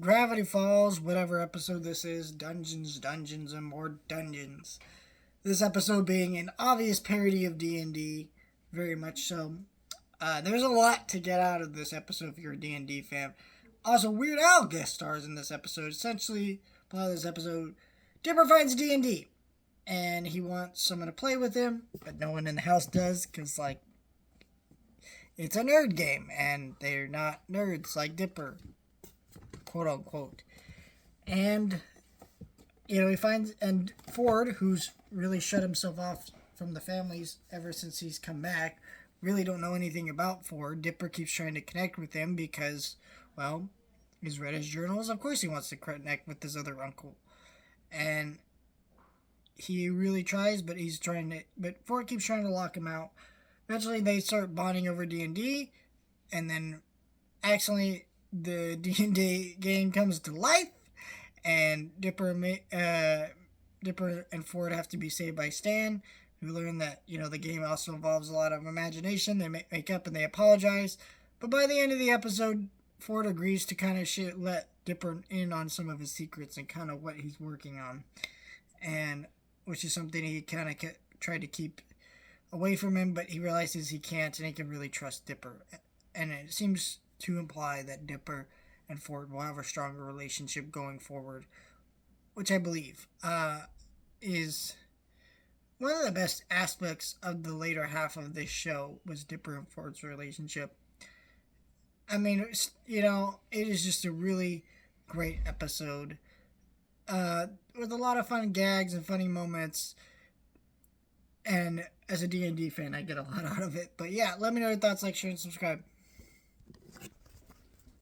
Gravity Falls, whatever episode this is, Dungeons, Dungeons, and More Dungeons. This episode being an obvious parody of D&D, very much so. There's a lot to get out of this episode if you're a D&D fan. Also, Weird Al guest stars in this episode. Essentially, part of this episode, Dipper finds D&D, and he wants someone to play with him, but no one in the house does, because, it's a nerd game, and they're not nerds like Dipper, quote unquote. And, he finds, and Ford, who's really shut himself off from the families ever since he's come back, really don't know anything about Ford. Dipper keeps trying to connect with him because, well, he's read his journals. Of course he wants to connect with his other uncle. And he really tries, but Ford keeps trying to lock him out. Eventually they start bonding over D&D, and then accidentally the D&D game comes to life, and Dipper and Ford have to be saved by Stan. We learn that, the game also involves a lot of imagination. They make up and they apologize. But by the end of the episode, Ford agrees to kind of let Dipper in on some of his secrets and kind of what he's working on. And which is something he kind of tried to keep away from him, but he realizes he can't and he can really trust Dipper. And it seems to imply that Dipper and Ford will have a stronger relationship going forward, which I believe is one of the best aspects of the later half of this show was Dipper and Ford's relationship. I mean, it is just a really great episode with a lot of fun gags and funny moments. And as a D&D fan, I get a lot out of it. But yeah, let me know your thoughts, like, share, and subscribe.